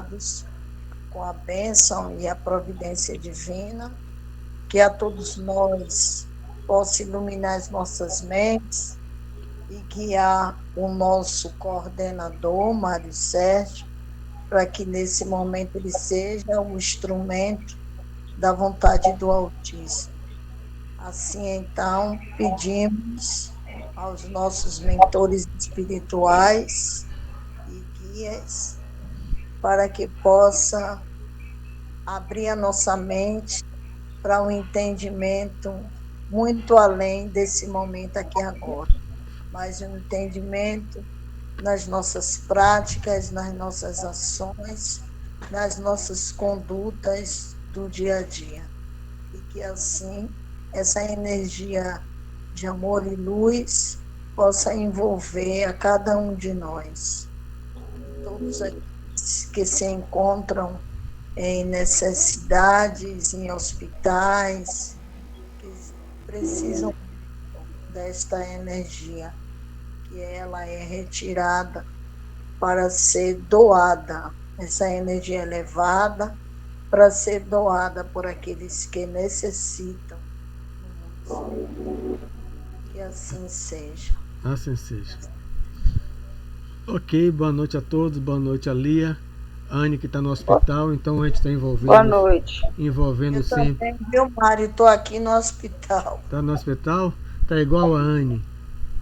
abençoados com a bênção e a providência divina, que a todos nós possa iluminar as nossas mentes e guiar o nosso coordenador, Mário Sérgio, para que nesse momento ele seja o instrumento da vontade do Altíssimo. Assim, então, pedimos aos nossos mentores espirituais e guias para que possa abrir a nossa mente para um entendimento muito além desse momento aqui agora, mas um entendimento nas nossas práticas, nas nossas ações, nas nossas condutas do dia a dia. E que assim essa energia de amor e luz possa envolver a cada um de nós. E todos aqueles que se encontram em necessidades, em hospitais, que precisam desta energia, que ela é retirada para ser doada, essa energia elevada, para ser doada por aqueles que necessitam. Que assim seja. Assim seja. Ok, boa noite a todos, boa noite a Lia. Anne que está no hospital, então a gente está envolvendo. Boa noite. Envolvendo Eu sempre. também, meu Mário, estou aqui no hospital. Está no hospital? Está igual a Anne,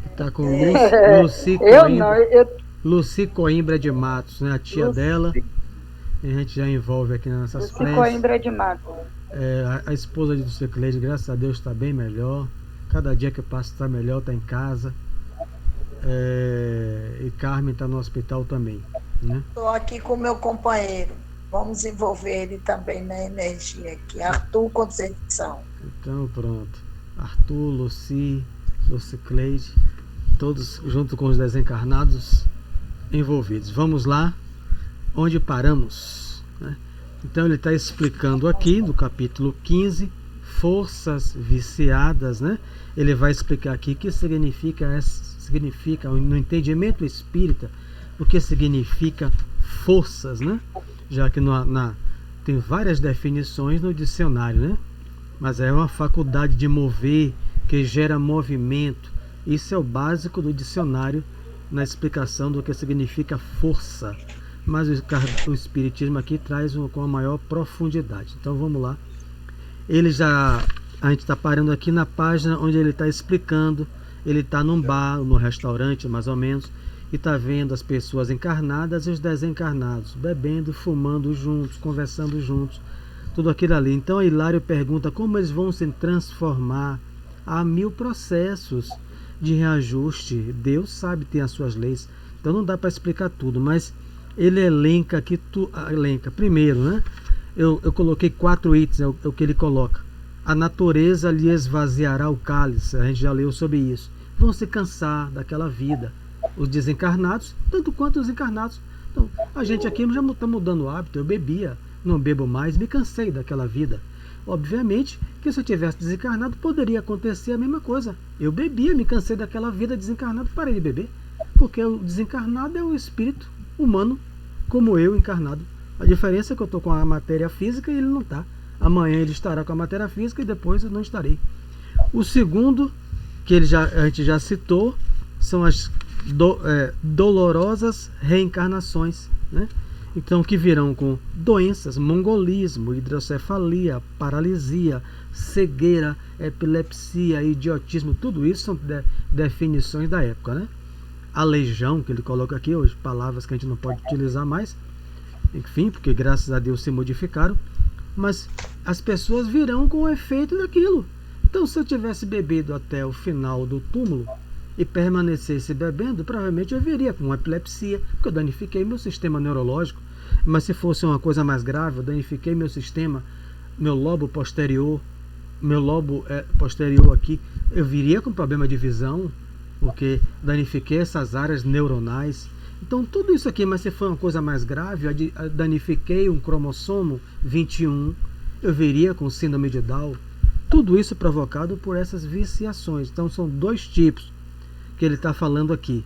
que está com Lucy Coimbra. Lucy Coimbra de Matos, né? A tia dela. E a gente já envolve aqui nas nossas preces. Lucy Coimbra de Matos. A esposa de Lucy Cleide, graças a Deus, está bem melhor. Cada dia que passa está melhor, está em casa. E Carmen está no hospital também. Estou aqui com o meu companheiro. Vamos envolver ele também na energia aqui. Arthur Conceição. Então pronto. Arthur, Lucy Cleide, todos junto com os desencarnados envolvidos. Vamos lá, onde paramos, né? Então ele está explicando aqui no capítulo 15, forças viciadas, né? Ele vai explicar aqui o que significa no entendimento espírita, o que significa forças, né? Já que tem várias definições no dicionário, né? Mas é uma faculdade de mover, que gera movimento. Isso é o básico do dicionário na explicação do que significa força. Mas o Espiritismo aqui traz com a maior profundidade. Então vamos lá. A gente está parando aqui na página onde ele está explicando. Ele está num bar, no restaurante mais ou menos, e está vendo as pessoas encarnadas e os desencarnados, bebendo, fumando juntos, conversando juntos, tudo aquilo ali. Então Hilário pergunta como eles vão se transformar. Há 1000 processos de reajuste. Deus sabe, tem as suas leis. Então não dá para explicar tudo, mas ele elenca aqui, primeiro, né? Eu coloquei 4 itens, é o que ele coloca. A natureza lhe esvaziará o cálice, a gente já leu sobre isso. Vão se cansar daquela vida. Os desencarnados, tanto quanto os encarnados. Então, a gente aqui já está mudando o hábito. Eu bebia, não bebo mais, me cansei daquela vida. Obviamente que se eu tivesse desencarnado, poderia acontecer a mesma coisa. Eu bebia, me cansei daquela vida desencarnado, parei de beber. Porque o desencarnado é o espírito humano, como eu encarnado. A diferença é que eu estou com a matéria física e ele não está. Amanhã ele estará com a matéria física e depois eu não estarei. O segundo, que a gente já citou, são as dolorosas reencarnações, né? Então, que virão com doenças, mongolismo, hidrocefalia, paralisia, cegueira, epilepsia, idiotismo, tudo isso são definições da época, né? Aleijão, que ele coloca aqui hoje, palavras que a gente não pode utilizar mais, enfim, porque graças a Deus se modificaram, mas as pessoas virão com o efeito daquilo. Então, se eu tivesse bebido até o final do túmulo e permanecesse bebendo, provavelmente eu viria com uma epilepsia, porque eu danifiquei meu sistema neurológico. Mas se fosse uma coisa mais grave, eu danifiquei meu sistema, meu lobo posterior aqui, eu viria com problema de visão, porque danifiquei essas áreas neuronais. Então tudo isso aqui, mas se for uma coisa mais grave, eu danifiquei um cromossomo 21, eu viria com síndrome de Down. Tudo isso provocado por essas viciações. Então são 2 tipos que ele está falando aqui: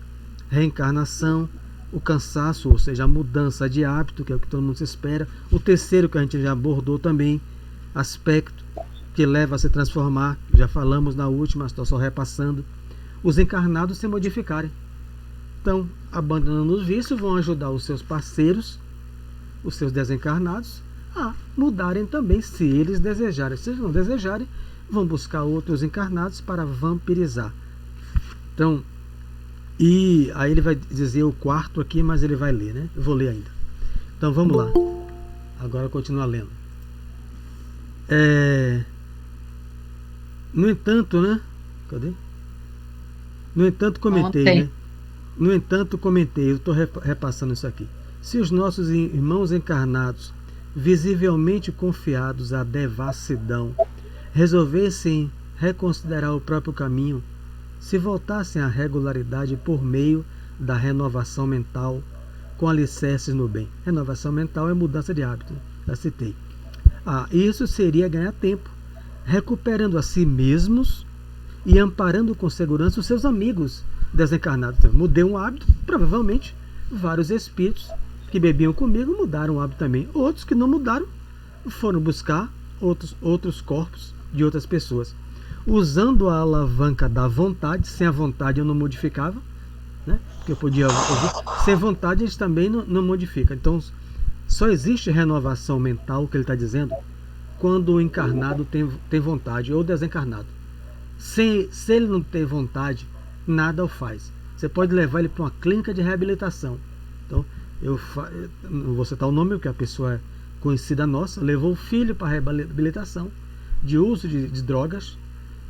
reencarnação o cansaço, ou seja, a mudança de hábito, que é o que todo mundo se espera. O terceiro, que a gente já abordou também, aspecto que leva a se transformar, já falamos na última, estou só repassando, os encarnados se modificarem. Então, abandonando os vícios, vão ajudar os seus parceiros, os seus desencarnados, a mudarem também, se eles desejarem. Se eles não desejarem, vão buscar outros encarnados para vampirizar. Então, e aí ele vai dizer o quarto aqui, mas ele vai ler, né? Eu vou ler ainda. Então vamos lá. Agora continuar lendo. No entanto, né? Cadê? No entanto, comentei, né? No entanto, comentei, eu estou repassando isso aqui. Se os nossos irmãos encarnados, visivelmente confiados à devassidão, resolvessem reconsiderar o próprio caminho, se voltassem à regularidade por meio da renovação mental, com alicerces no bem. Renovação mental é mudança de hábito, já citei. Isso seria ganhar tempo, recuperando a si mesmos e amparando com segurança os seus amigos desencarnados. Então, mudei um hábito, provavelmente vários espíritos que bebiam comigo mudaram o hábito também. Outros que não mudaram foram buscar outros corpos de outras pessoas. Usando a alavanca da vontade, sem a vontade eu não modificava, né? Porque eu podia ouvir. Sem vontade eles também não modificam. Então só existe renovação mental, que ele está dizendo, quando o encarnado tem vontade, ou desencarnado. Se ele não tem vontade, nada o faz. Você pode levar ele para uma clínica de reabilitação. Então, eu não vou citar o nome, porque a pessoa é conhecida nossa, levou o filho para a reabilitação de uso de drogas,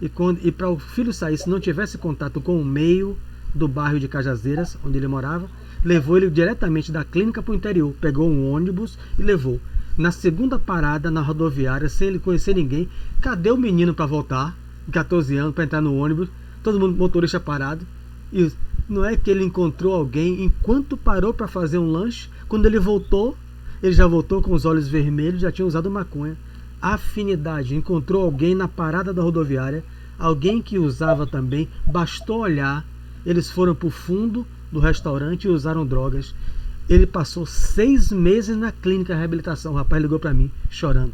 e para o filho sair, se não tivesse contato com o meio do bairro de Cajazeiras, onde ele morava, levou ele diretamente da clínica para o interior, pegou um ônibus e levou. Na segunda parada, na rodoviária, sem ele conhecer ninguém, cadê o menino para voltar, de 14 anos, para entrar no ônibus, todo mundo, motorista parado, e não é que ele encontrou alguém, enquanto parou para fazer um lanche, quando ele voltou, ele já voltou com os olhos vermelhos, já tinha usado maconha. Afinidade, encontrou alguém na parada da rodoviária, alguém que usava também, bastou olhar, eles foram para o fundo do restaurante e usaram drogas. Ele passou 6 meses na clínica de reabilitação. O rapaz ligou para mim, chorando.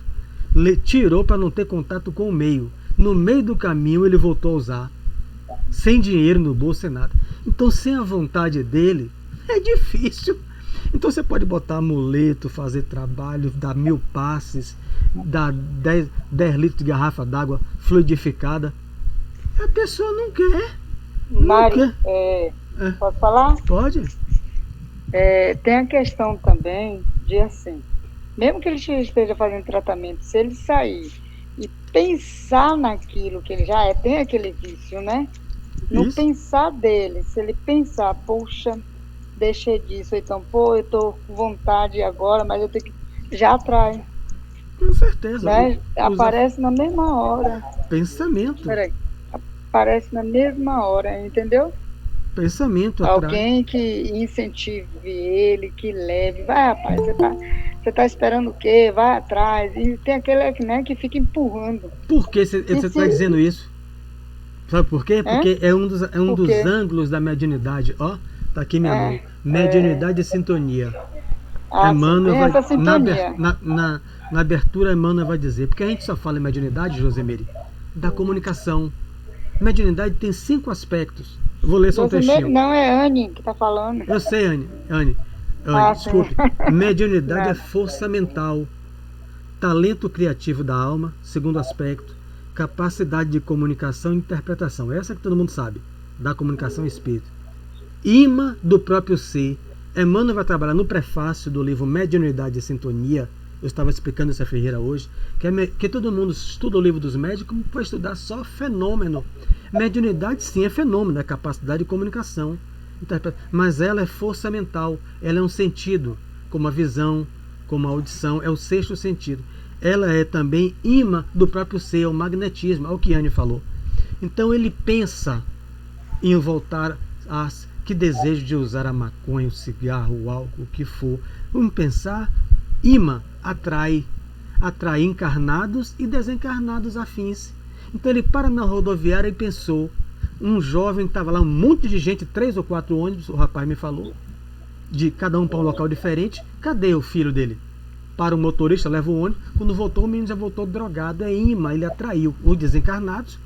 Tirou para não ter contato com o meio. No meio do caminho ele voltou a usar, sem dinheiro no bolso, sem nada. Então, sem a vontade dele, é difícil. Então você pode botar amuleto, fazer trabalho, dar 1000 passes, dar 10 litros de garrafa d'água fluidificada. A pessoa não quer. Mari, posso falar? Pode. Tem a questão também de assim, mesmo que ele esteja fazendo tratamento, se ele sair e pensar naquilo que ele já tem aquele vício, né? No pensar dele, se ele pensar, poxa, deixei disso, então, eu tô com vontade agora, mas eu tenho que... Já atrai. Com certeza. Né? Aparece na mesma hora. Pensamento. Peraí. Aparece na mesma hora, entendeu? Pensamento atrai. Alguém que incentive ele, que leve. Vai, rapaz, você tá esperando o quê? Vai atrás. E tem aquele, né, que fica empurrando. Por que você está dizendo isso? Sabe por quê? Porque é um dos ângulos da mediunidade. Ó, tá aqui minha mão. Mediunidade e sintonia. Emmanuel vai, essa sintonia. na abertura, Emmanuel vai dizer. Porque a gente só fala em mediunidade, Josemeri, da comunicação. Mediunidade tem 5 aspectos. Eu vou ler só um trechinho. Não, é Anne que está falando. Eu sei, Anne. Desculpe. Mediunidade é força mental, talento criativo da alma, segundo aspecto, capacidade de comunicação e interpretação. Essa que todo mundo sabe, da comunicação e espírito. Imã do próprio ser. Emmanuel vai trabalhar no prefácio do livro Mediunidade e Sintonia. Eu estava explicando isso a Ferreira hoje, que todo mundo estuda o livro dos médicos para estudar só fenômeno. Mediunidade, sim, é fenômeno, é capacidade de comunicação. Mas ela é força mental, ela é um sentido, como a visão, como a audição, é o 6º sentido. Ela é também imã do próprio ser, é o magnetismo, é o que Anne falou. Então ele pensa em voltar a... Que desejo de usar a maconha, o cigarro, o álcool, o que for. Vamos pensar, imã atrai encarnados e desencarnados afins. Então ele para na rodoviária e pensou, um jovem estava lá, um monte de gente, 3 ou 4 ônibus, o rapaz me falou, de cada um para um local diferente. Cadê o filho dele? Para o motorista, leva o ônibus. Quando voltou, o menino já voltou drogado. É imã, ele atraiu os desencarnados,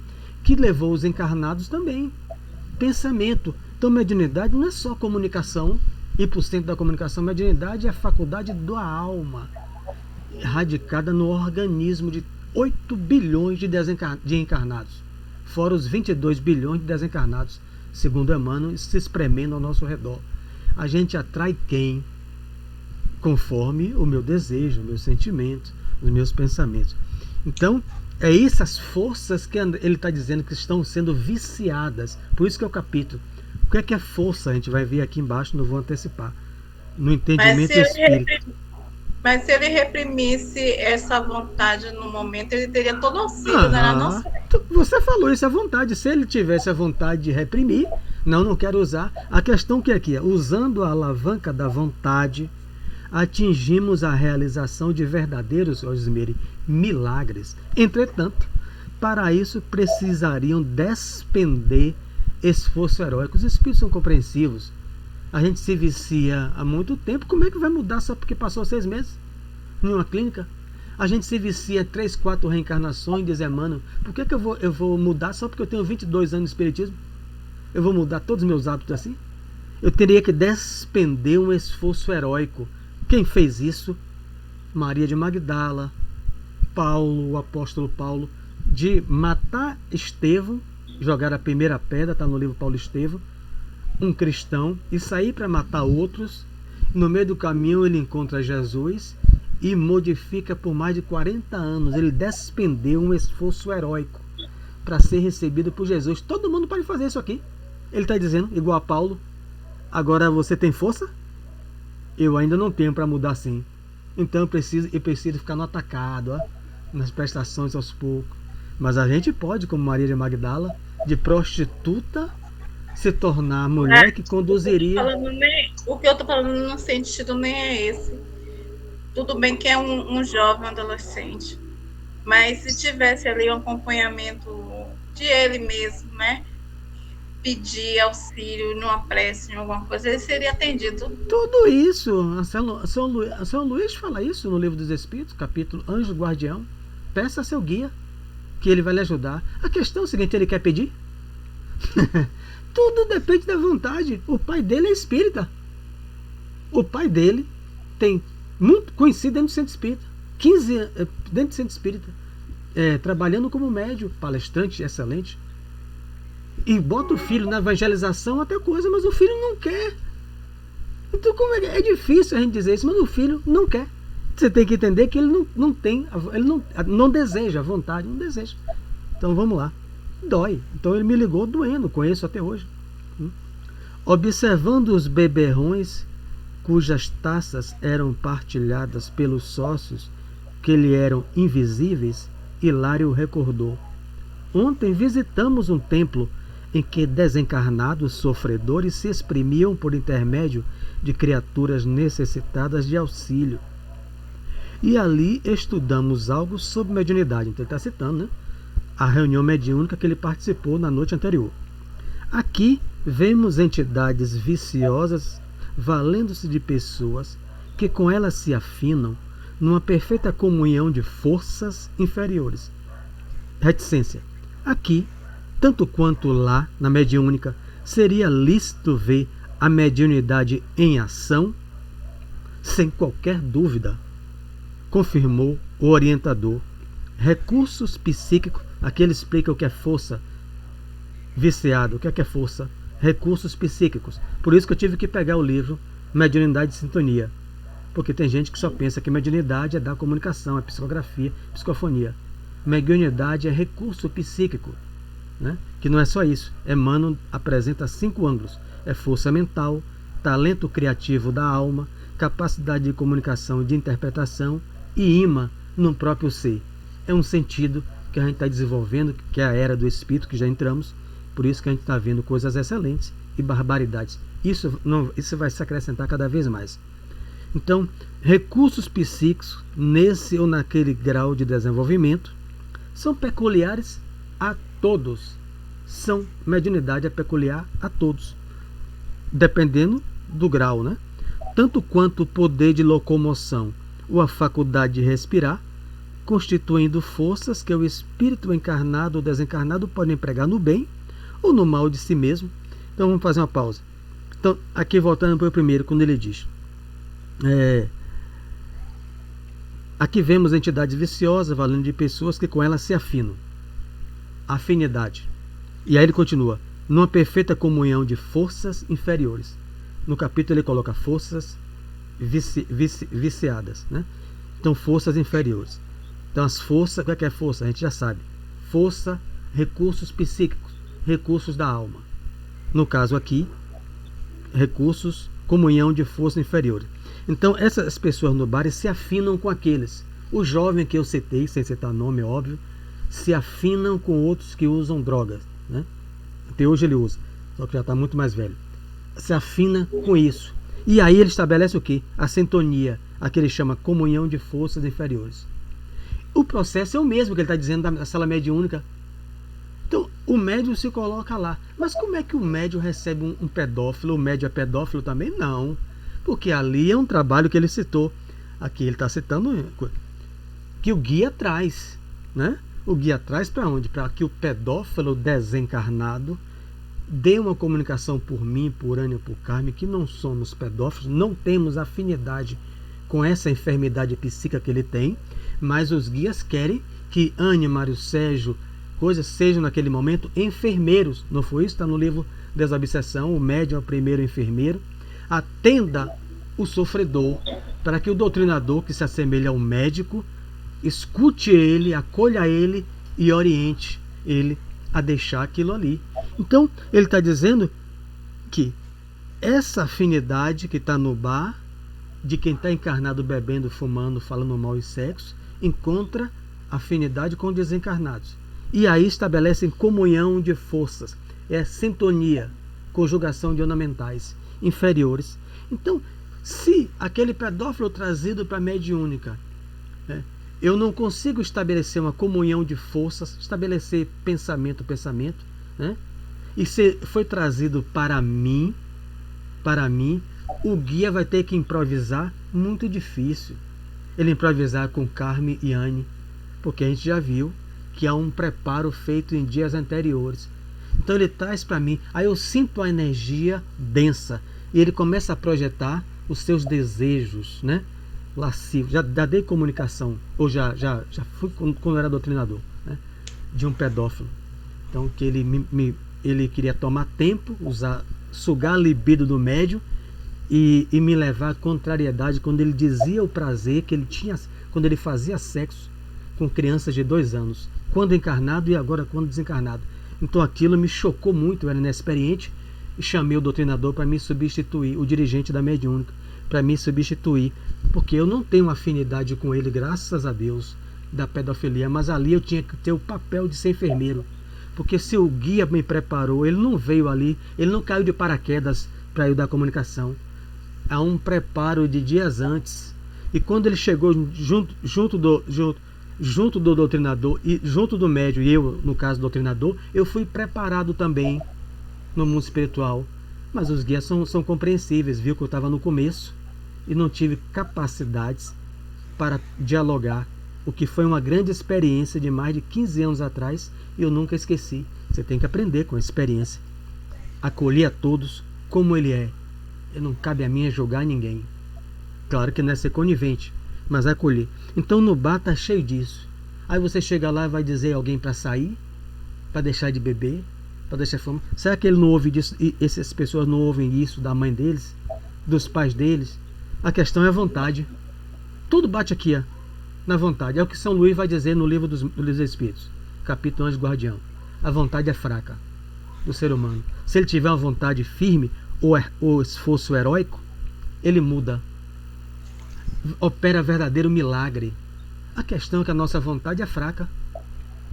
que levou os encarnados também. Pensamento. Então, mediunidade não é só comunicação, e por cento da comunicação. Mediunidade é a faculdade da alma, radicada no organismo de 8 bilhões de encarnados, fora os 22 bilhões de desencarnados, segundo Emmanuel, se espremendo ao nosso redor. A gente atrai quem? Conforme o meu desejo, o meu sentimento, os meus pensamentos. Então, é essas forças que ele está dizendo que estão sendo viciadas. Por isso que é o capítulo. O que é força? A gente vai ver aqui embaixo, não vou antecipar. No entendimento espírita. Mas se ele reprimisse essa vontade no momento, ele teria todo o auxílio, né? Não sei. Você falou isso à vontade. Se ele tivesse a vontade de reprimir, não quero usar. A questão que aqui é, usando a alavanca da vontade, atingimos a realização de verdadeiros, Rosemary, milagres. Entretanto, para isso precisariam despender esforço heróico. Os espíritos são compreensivos. A gente se vicia há muito tempo. Como é que vai mudar só porque passou 6 meses em uma clínica? A gente se vicia 3, 4 reencarnações, diz Emmanuel. Por que eu vou mudar só porque eu tenho 22 anos de espiritismo? Eu vou mudar todos os meus hábitos assim? Eu teria que despender um esforço heróico. Quem fez isso? Maria de Magdala, Paulo, o apóstolo Paulo, de matar Estevão, jogar a primeira pedra, está no livro Paulo Estevão, um cristão, e sair para matar outros. No meio do caminho ele encontra Jesus e modifica por mais de 40 anos. Ele despendeu um esforço heróico para ser recebido por Jesus. Todo mundo pode fazer isso aqui. Ele está dizendo, igual a Paulo, agora você tem força? Eu ainda não tenho para mudar assim. Então eu preciso ficar no atacado, ó, nas prestações aos poucos. Mas a gente pode, como Maria de Magdala, de prostituta, se tornar a mulher que conduziria. O que eu estou falando no sentido nem é esse. Tudo bem que é um jovem, um adolescente, mas se tivesse ali um acompanhamento de ele mesmo, né? Pedir auxílio numa prece, em alguma coisa, ele seria atendido. Tudo isso, São Luís fala isso no Livro dos Espíritos, capítulo Anjo Guardião. Peça a seu guia, que ele vai lhe ajudar. A questão é o seguinte, ele quer pedir? Tudo depende da vontade. O pai dele é espírita. O pai dele tem muito conhecido dentro do centro espírita. 15 anos dentro do centro espírita. Trabalhando como médium, palestrante excelente. E bota o filho na evangelização, até coisa, mas o filho não quer. Então como é difícil a gente dizer isso, mas o filho não quer. Você tem que entender que ele não tem, ele não deseja a vontade, não deseja. Então vamos lá. Dói. Então ele me ligou doendo, conheço até hoje. Observando os beberrões cujas taças eram partilhadas pelos sócios que lhe eram invisíveis, Hilário recordou: ontem visitamos um templo em que desencarnados sofredores se exprimiam por intermédio de criaturas necessitadas de auxílio. E ali estudamos algo sobre mediunidade. Então ele está citando, né, a reunião mediúnica que ele participou na noite anterior. Aqui vemos entidades viciosas valendo-se de pessoas que com elas se afinam numa perfeita comunhão de forças inferiores. Reticência. Aqui, tanto quanto lá na mediúnica, seria lícito ver a mediunidade em ação? Sem qualquer dúvida, confirmou o orientador. Recursos psíquicos, aqui ele explica o que é força viciado, o que é força, recursos psíquicos. Por isso que eu tive que pegar o livro Mediunidade de Sintonia, porque tem gente que só pensa que mediunidade é da comunicação, é psicografia, psicofonia. Mediunidade é recurso psíquico, né? Que não é só isso. Emmanuel apresenta 5 ângulos: é força mental, talento criativo da alma, capacidade de comunicação e de interpretação e imã no próprio ser. É um sentido que a gente está desenvolvendo, que é a era do espírito, que já entramos. Por isso que a gente está vendo coisas excelentes e barbaridades. Isso vai se acrescentar cada vez mais. Então, recursos psíquicos, nesse ou naquele grau de desenvolvimento, são peculiares a todos. Mediunidade é peculiar a todos, dependendo do grau, né? tanto quanto o poder de locomoção ou a faculdade de respirar, constituindo forças que o espírito encarnado ou desencarnado pode empregar no bem ou no mal de si mesmo. Então vamos fazer uma pausa. Então, aqui voltando para o primeiro, quando ele diz: aqui vemos entidades viciosas falando de pessoas que com elas se afinam. Afinidade. E aí ele continua: numa perfeita comunhão de forças inferiores. No capítulo ele coloca forças viciadas, né? Então, forças inferiores. Então, as forças, o que é força? A gente já sabe. Força, recursos psíquicos, recursos da alma. No caso aqui, recursos, comunhão de forças inferiores. Então, essas pessoas no bar se afinam com aqueles. O jovem que eu citei, sem citar nome, é óbvio, se afinam com outros que usam drogas, né? Até hoje ele usa, só que já está muito mais velho. Se afina com isso. E aí ele estabelece o quê? A sintonia, a que ele chama comunhão de forças inferiores. O processo é o mesmo que ele está dizendo da sala mediúnica. Então, o médium se coloca lá. Mas como é que o médium recebe um pedófilo? O médium é pedófilo também? Não. Porque ali é um trabalho que ele citou. Aqui ele está citando que o guia traz, né? O guia traz para onde? Para que o pedófilo desencarnado dê uma comunicação por mim, por Ânia, por Carmen, que não somos pedófilos, não temos afinidade com essa enfermidade psíquica que ele tem, mas os guias querem que Ânia, Mário Sérgio, coisas sejam naquele momento enfermeiros. Não foi isso? Está no livro Desobsessão, o médium é o primeiro enfermeiro. Atenda o sofredor, para que o doutrinador, que se assemelha ao médico, escute ele, acolha ele e oriente ele a deixar aquilo ali. Então, ele está dizendo que essa afinidade que está no bar, de quem está encarnado bebendo, fumando, falando mal e sexo, encontra afinidade com desencarnados. E aí estabelecem comunhão de forças. É sintonia, conjugação de ornamentais inferiores. Então, se aquele pedófilo trazido para a mediúnica, eu não consigo estabelecer uma comunhão de forças, estabelecer pensamento, né? E se foi trazido para mim, o guia vai ter que improvisar. Muito difícil ele improvisar com Carmen e Anne, porque a gente já viu que há um preparo feito em dias anteriores. Então ele traz para mim, aí eu sinto a energia densa e ele começa a projetar os seus desejos, né? Lascivos. Já dei comunicação, ou já fui quando eu era doutrinador, né? De um pedófilo. Então que ele queria tomar tempo, sugar a libido do médium e me levar à contrariedade quando ele dizia o prazer que ele tinha quando ele fazia sexo com crianças de 2 anos, quando encarnado e agora quando desencarnado. Então aquilo me chocou muito, eu era inexperiente e chamei o doutrinador para me substituir, o dirigente da mediúnica, para me substituir, porque eu não tenho afinidade com ele, graças a Deus, da pedofilia, mas ali eu tinha que ter o papel de ser enfermeiro, porque se o guia me preparou, ele não veio ali, ele não caiu de paraquedas para eu dar comunicação. Há um preparo de dias antes, e quando ele chegou junto do doutrinador e junto do médium, e eu, no caso do doutrinador, eu fui preparado também no mundo espiritual. Mas os guias são compreensíveis, viu que eu estava no começo e não tive capacidades para dialogar, o que foi uma grande experiência de mais de 15 anos atrás e eu nunca esqueci. Você tem que aprender com a experiência, acolher a todos como ele é. Não cabe a mim julgar ninguém. Claro que não é ser conivente, mas acolher. Então no bar está cheio disso. Aí você chega lá e vai dizer alguém para sair, para deixar de beber, para deixar fome. Será que ele não ouve disso? E essas pessoas não ouvem isso da mãe deles, dos pais deles? A questão é a vontade. Tudo bate aqui, ó, na vontade. É o que São Luís vai dizer no livro dos Espíritos, capítulo Anjo Guardião. A vontade é fraca do ser humano. Se ele tiver uma vontade firme ou esforço heróico, ele muda. Opera verdadeiro milagre. A questão é que a nossa vontade é fraca.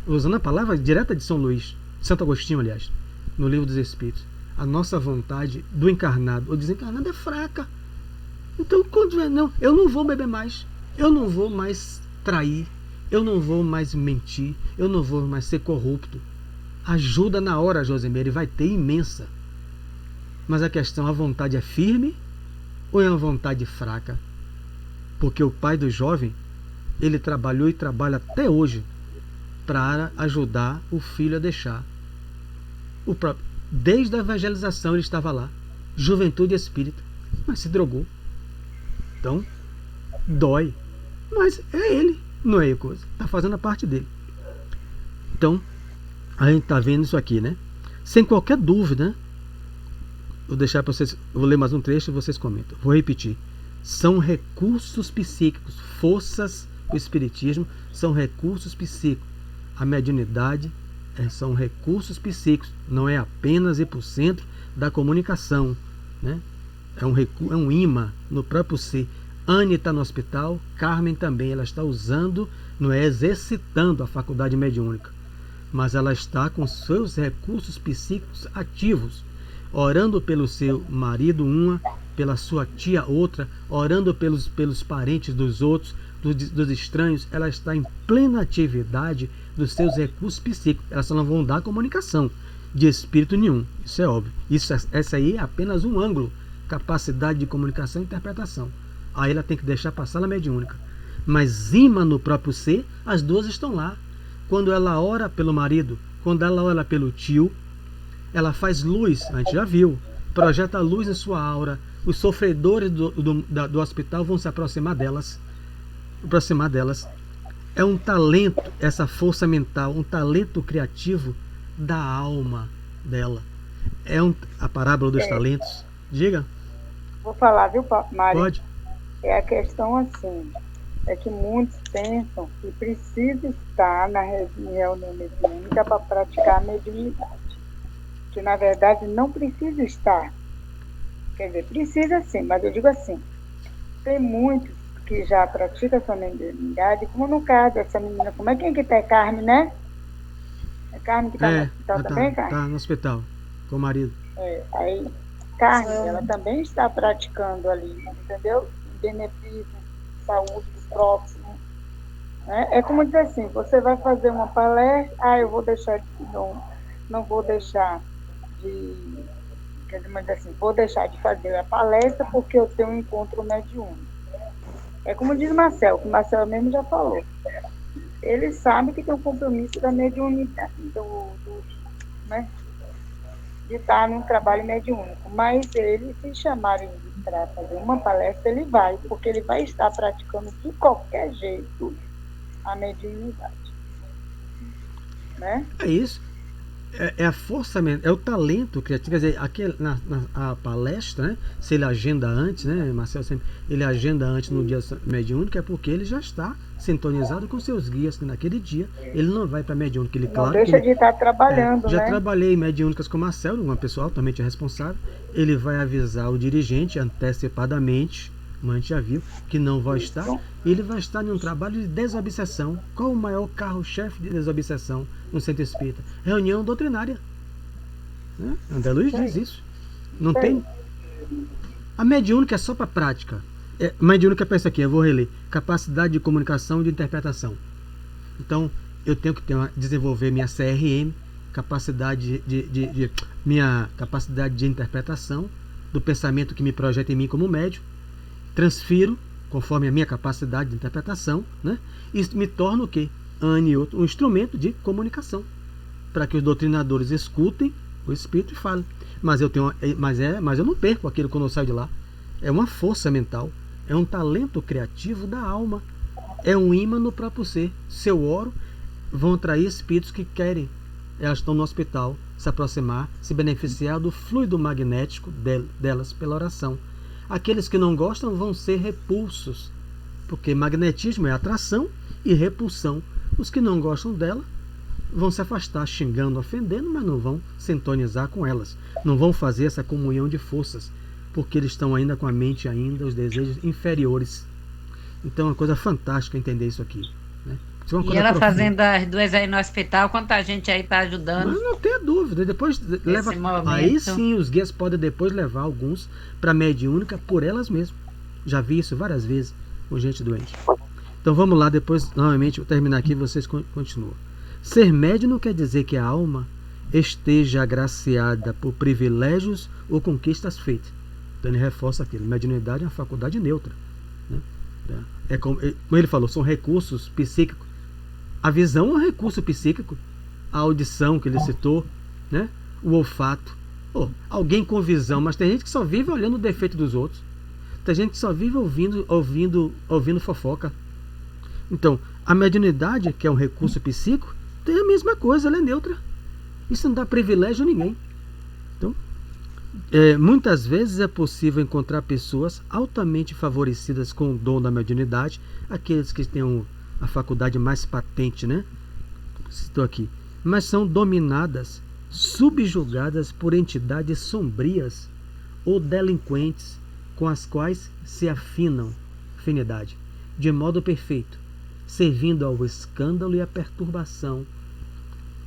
Usando a palavra direta de São Luís, Santo Agostinho, aliás, no livro dos Espíritos, a nossa vontade do encarnado ou desencarnado é fraca. Então, não, eu não vou beber mais, eu não vou mais trair, eu não vou mais mentir, eu não vou mais ser corrupto. Ajuda na hora, Josimeire, vai ter imensa. Mas a questão, a vontade é firme ou é uma vontade fraca? Porque o pai do jovem, ele trabalhou e trabalha até hoje para ajudar o filho a deixar. Desde a evangelização ele estava lá, juventude espírita, mas se drogou. Então, dói. Mas é ele, não é coisa. Está fazendo a parte dele. Então, a gente está vendo isso aqui, né? Sem qualquer dúvida, vou deixar para vocês, vou ler mais um trecho e vocês comentam. Vou repetir. São recursos psíquicos, forças do espiritismo são recursos psíquicos. A mediunidade são recursos psíquicos, não é apenas ir para o centro da comunicação, né? É um imã no próprio ser. Anne está no hospital, Carmen também, ela está usando, não é exercitando a faculdade mediúnica, mas ela está com seus recursos psíquicos ativos, orando pelo seu marido uma, pela sua tia outra, orando pelos parentes dos outros, dos estranhos. Ela está em plena atividade dos seus recursos psíquicos. Elas só não vão dar comunicação de espírito nenhum, isso é óbvio. Essa aí é apenas um ângulo, capacidade de comunicação e interpretação. Aí ela tem que deixar passar na mediúnica. Mas imã no próprio ser, as duas estão lá. Quando ela ora pelo marido, quando ela ora pelo tio, ela faz luz, a gente já viu, projeta luz em sua aura. Os sofredores do hospital vão se aproximar delas. É um talento, essa força mental, um talento criativo da alma dela. A parábola dos talentos. Diga. Vou falar, viu, Mário? Pode. É a questão assim, é que muitos pensam que precisa estar na reunião mediúnica para praticar a mediunidade. Que na verdade não precisa estar. Quer dizer, precisa sim, mas eu digo assim, tem muitos que já praticam essa mediunidade, como no caso dessa menina, como é que tá? É Carmen, né? É Carmen que está no hospital também, Carmen? Está no hospital, com o marido. Aí, Carmen, ela também está praticando ali, entendeu? Benefício, saúde do próximo. Né? É como dizer assim, você vai fazer uma palestra, eu vou deixar não vou deixar de... Quer dizer assim, vou deixar de fazer a palestra porque eu tenho um encontro mediúnico. É como diz Marcel, que o Marcel mesmo já falou. Ele sabe que tem um compromisso da mediunidade, né? De estar num trabalho mediúnico. Mas ele, se chamarem para fazer uma palestra, ele vai, porque ele vai estar praticando de qualquer jeito a mediunidade. Né? É isso. É a força, é o talento criativo. Quer dizer, aqui a palestra, né, se ele agenda antes, né, Marcelo sempre, ele agenda antes no dia mediúnico, é porque ele já está sintonizado com seus guias, que naquele dia ele não vai para mediúnica. Ele, não claro, deixa de estar trabalhando, já né? Trabalhei em mediúnicas com o Marcelo, uma pessoa altamente responsável. Ele vai avisar o dirigente antecipadamente, como a gente já viu, que não vai estar. Ele vai estar em um trabalho de desobsessão. Qual o maior carro-chefe de desobsessão no centro espírita? Reunião doutrinária. Né? André Luiz diz isso. Não tem. A mediúnica é só para prática. A mediúnica pensa aqui, eu vou reler. Capacidade de comunicação e de interpretação. Então, eu tenho que desenvolver minha CRM, minha capacidade de interpretação do pensamento que me projeta em mim como médium. Transfiro conforme a minha capacidade de interpretação, né? Isso me torna o quê? Um instrumento de comunicação para que os doutrinadores escutem o espírito e falem. Mas eu não perco aquilo quando eu saio de lá. É uma força mental, é um talento criativo da alma, é um imã no próprio ser. Se eu oro, vão atrair espíritos que querem. Elas estão no hospital, se aproximar, se beneficiar do fluido magnético delas pela oração. Aqueles que não gostam vão ser repulsos, porque magnetismo é atração e repulsão. Os que não gostam dela vão se afastar, xingando, ofendendo, mas não vão sintonizar com elas. Não vão fazer essa comunhão de forças, porque eles estão ainda com a mente, os desejos inferiores. Então é uma coisa fantástica entender isso aqui. Né? Isso é uma coisa ela profunda. fazendo as duas aí no hospital, quanta gente aí está ajudando. Mas não tenha dúvida. Depois leva. Aí sim, os guias podem depois levar alguns para a mediúnica por elas mesmas. Já vi isso várias vezes com gente doente. Então vamos lá, depois, novamente, vou terminar aqui e vocês continuam. Ser médium não quer dizer que a alma esteja agraciada por privilégios ou conquistas feitas. Então ele reforça aquilo. Mediunidade é uma faculdade neutra, né? Como ele falou, são recursos psíquicos. A visão é um recurso psíquico. A audição que ele citou, né? O olfato. Alguém com visão, mas tem gente que só vive olhando o defeito dos outros. Tem gente que só vive ouvindo fofoca. Então, a mediunidade, que é um recurso psíquico, tem a mesma coisa, ela é neutra. Isso não dá privilégio a ninguém. Então, muitas vezes é possível encontrar pessoas altamente favorecidas com o dom da mediunidade, aqueles que têm a faculdade mais patente, né? Estou aqui. Mas são dominadas, subjugadas por entidades sombrias ou delinquentes com as quais se afinidade, de modo perfeito, servindo ao escândalo e à perturbação,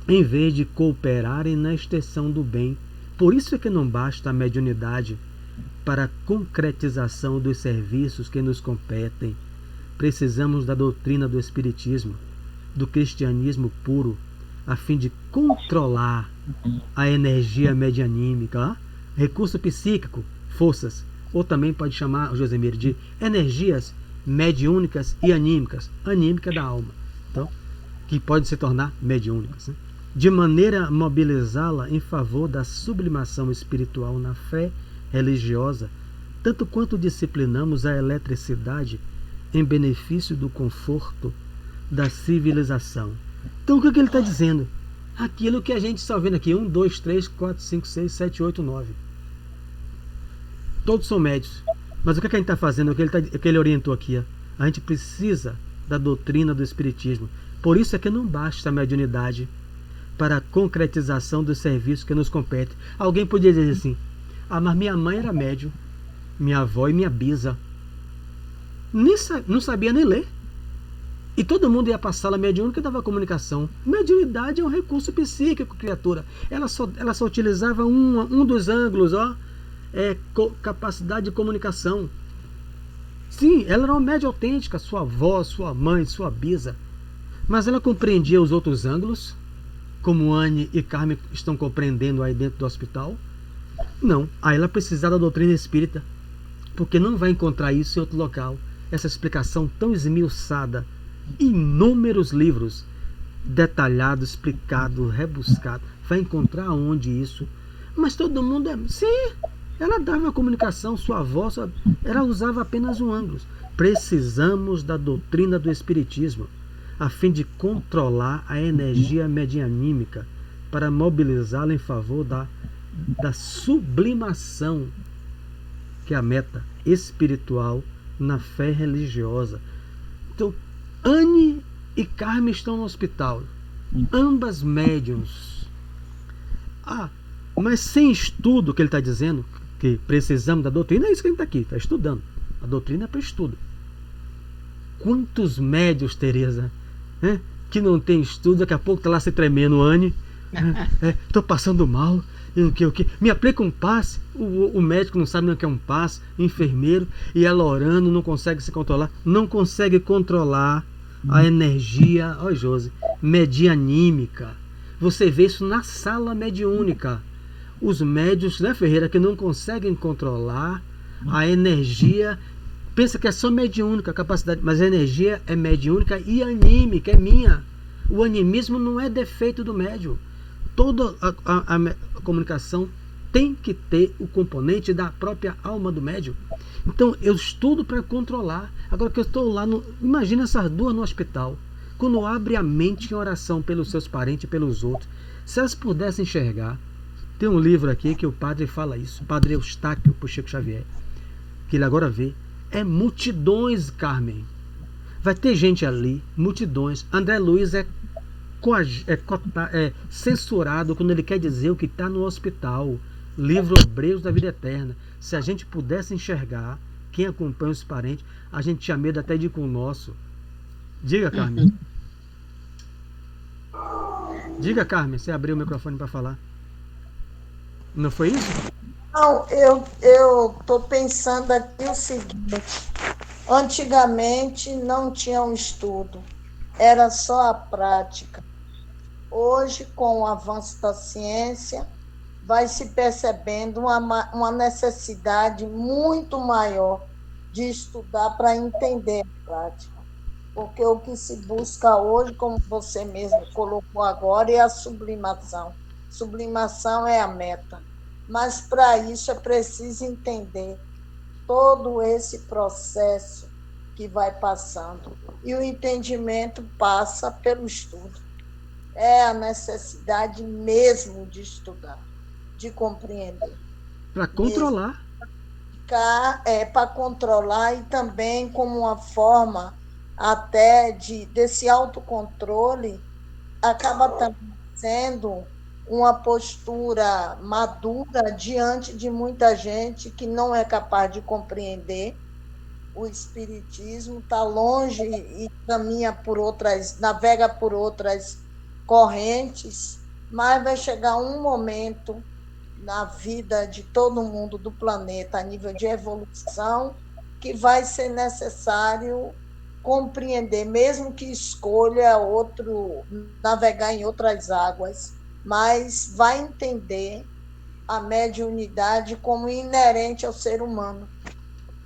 em vez de cooperarem na extensão do bem. Por isso é que não basta a mediunidade para a concretização dos serviços que nos competem. Precisamos da doutrina do Espiritismo, do cristianismo puro, a fim de controlar a energia medianímica, recurso psíquico, forças, ou também pode chamar, Josemir, de energias mediúnicas e anímicas, anímica da alma, então, que podem se tornar mediúnicas, né? De maneira a mobilizá-la em favor da sublimação espiritual na fé religiosa, tanto quanto disciplinamos a eletricidade em benefício do conforto da civilização. Então, o que ele está dizendo? Aquilo que a gente só vendo aqui, 1, 2, 3, 4, 5, 6, 7, 8, 9. Todos são médios. Mas o que a gente está fazendo? O que ele orientou aqui? A gente precisa da doutrina do Espiritismo. Por isso é que não basta a mediunidade para a concretização dos serviços que nos competem. Alguém podia dizer assim: mas minha mãe era médium, minha avó e minha bisa não sabia nem ler. E todo mundo ia para a sala mediúnica e dava comunicação. Mediunidade é um recurso psíquico, criatura. Ela só utilizava um dos ângulos, capacidade de comunicação. Sim, ela era uma média autêntica, sua avó, sua mãe, sua bisa. Mas ela compreendia os outros ângulos, como Anne e Carmen estão compreendendo aí dentro do hospital? Não. Aí ela precisa da doutrina espírita, porque não vai encontrar isso em outro local. Essa explicação tão esmiuçada, inúmeros livros, detalhado, explicado, rebuscado. Vai encontrar onde isso? Mas todo mundo Sim, ela dava a comunicação, sua avó, ela usava apenas um ângulo. Precisamos da doutrina do Espiritismo, a fim de controlar a energia medianímica, para mobilizá-la em favor da sublimação, que é a meta espiritual na fé religiosa. Então, Anne e Carmen estão no hospital, ambas médiums. Mas sem estudo, que ele está dizendo, que precisamos da doutrina, é isso que ele está aqui, está estudando. A doutrina é para estudo. Quantos médios, Tereza, que não tem estudo, daqui a pouco está lá se tremendo, Anne, estou passando mal, o que? Me aplica um passe, o médico não sabe nem o que é um passe, o enfermeiro, e ela orando, não consegue se controlar, não consegue controlar a energia, Josi, medianímica. Você vê isso na sala mediúnica. Os médios, Ferreira, que não conseguem controlar a energia, pensa que é só mediúnica a capacidade, mas a energia é mediúnica e anímica, é minha. O animismo não é defeito do médium. Toda a comunicação tem que ter o componente da própria alma do médium. Então eu estudo para controlar. Agora que eu estou lá, imagina essas duas no hospital, quando abre a mente em oração pelos seus parentes e pelos outros, se elas pudessem enxergar. Tem um livro aqui que o padre fala isso, o padre Eustáquio Chico Xavier, que ele agora vê, é multidões, Carmen. Vai ter gente ali, multidões. André Luiz é censurado quando ele quer dizer o que está no hospital. Livro Hebreus da Vida Eterna. Se a gente pudesse enxergar quem acompanha os parentes, a gente tinha medo até de ir com o nosso. Diga, Carmen. Diga, Carmen, você abriu o microfone para falar. Não foi isso? Não, eu estou pensando aqui o seguinte: antigamente não tinha um estudo, era só a prática. Hoje, com o avanço da ciência, vai se percebendo uma necessidade muito maior de estudar para entender a prática. Porque o que se busca hoje, como você mesmo colocou agora, é a sublimação. Sublimação é a meta. Mas, para isso, é preciso entender todo esse processo que vai passando. E o entendimento passa pelo estudo. É a necessidade mesmo de estudar, de compreender. Para controlar. Para controlar e também como uma forma até desse autocontrole, acaba também sendo uma postura madura diante de muita gente que não é capaz de compreender o espiritismo, está longe e caminha por outras, navega por outras correntes, mas vai chegar um momento na vida de todo mundo do planeta, a nível de evolução, que vai ser necessário compreender, mesmo que escolha navegar em outras águas, mas vai entender a mediunidade como inerente ao ser humano.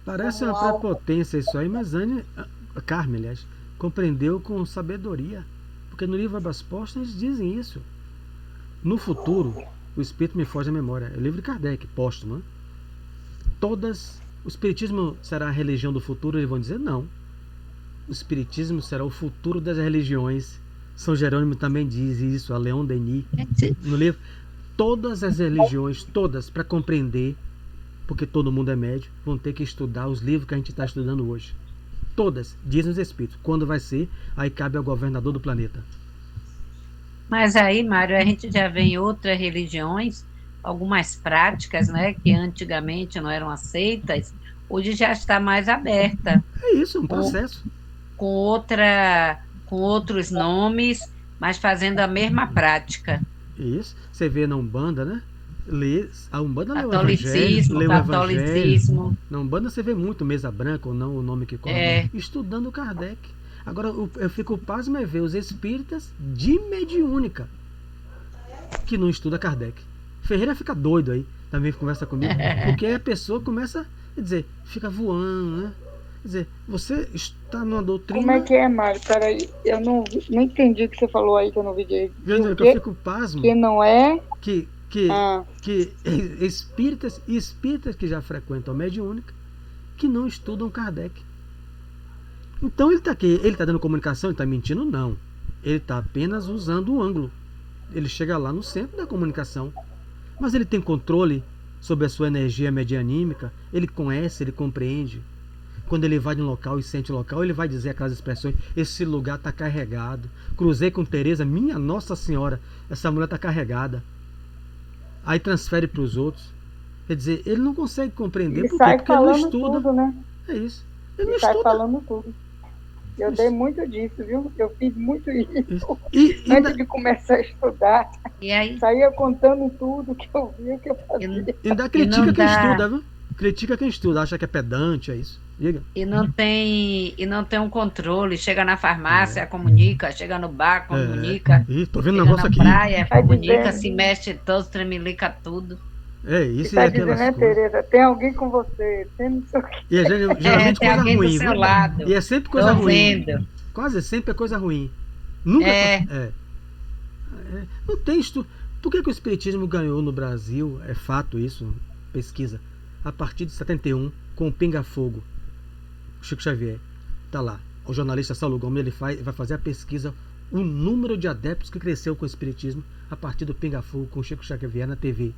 Parece uma prepotência isso aí, mas Carmen, aliás, compreendeu com sabedoria. Porque no livro Abas Postas eles dizem isso. No futuro, o Espírito me foge da memória. É o livro de Kardec, póstumo. O Espiritismo será a religião do futuro? Eles vão dizer não. O Espiritismo será o futuro das religiões. São Jerônimo também diz isso, a Leon Denis, no livro. Todas as religiões, todas, para compreender, porque todo mundo é médio, vão ter que estudar os livros que a gente está estudando hoje. Todas, dizem os Espíritos. Quando vai ser, aí cabe ao governador do planeta. Mas aí, Mário, a gente já vê em outras religiões algumas práticas, né, que antigamente não eram aceitas, hoje já está mais aberta. É isso, um processo. Com outros nomes, mas fazendo a mesma prática. Isso. Você vê na Umbanda, né? A Umbanda lê o Evangelho. Na Umbanda você vê muito Mesa Branca, ou não o nome que coloca. Estudando Kardec. Agora, eu fico pasmo é ver os espíritas de mediúnica que não estuda Kardec. Ferreira fica doido aí, também conversa comigo, porque a pessoa começa, quer dizer, fica voando, né? Quer dizer, você está numa doutrina... Como é que é, Mário? Peraí, eu não entendi o que você falou aí, que eu não vi direito. Eu fico pasmo. Que não é... Que espíritas que já frequentam a mediúnica, que não estudam Kardec. Então ele está aqui, ele está dando comunicação, ele está mentindo? Não. Ele está apenas usando o ângulo. Ele chega lá no centro da comunicação. Mas ele tem controle sobre a sua energia medianímica, ele conhece, ele compreende. Quando ele vai de um local e sente o local, ele vai dizer aquelas expressões: esse lugar está carregado. Cruzei com Teresa, minha Nossa Senhora, essa mulher está carregada. Aí transfere para os outros. Quer dizer, ele não consegue compreender porque ele não estuda. Tudo, né? É isso. Ele não sai estuda. Falando tudo. Eu dei muito disso, viu? Eu fiz muito isso. Antes de começar a estudar. E aí? Saía contando tudo que eu vi, o que eu fazia. Ainda critica quem estuda, viu? Critica quem estuda, acha que é pedante, é isso. Diga. E não tem um controle. Chega na farmácia, comunica. Chega no bar, comunica. Tô vendo um negócio aqui. Na praia, comunica, se mexe todo, tremelica tudo. É isso, tá dizendo, né, Tereza? Tem alguém com você, tem não sei o quê. E geralmente tem coisa ruim, do seu lado. E é sempre coisa ruim. Vendo. Quase sempre é coisa ruim. Nunca não tem estudo. Por que o Espiritismo ganhou no Brasil? É fato isso, pesquisa. A partir de 71, com o Pinga Fogo. O Chico Xavier está lá. O jornalista Saulo Gomes vai fazer a pesquisa, o número de adeptos que cresceu com o Espiritismo a partir do Pinga Fogo com o Chico Xavier na TV.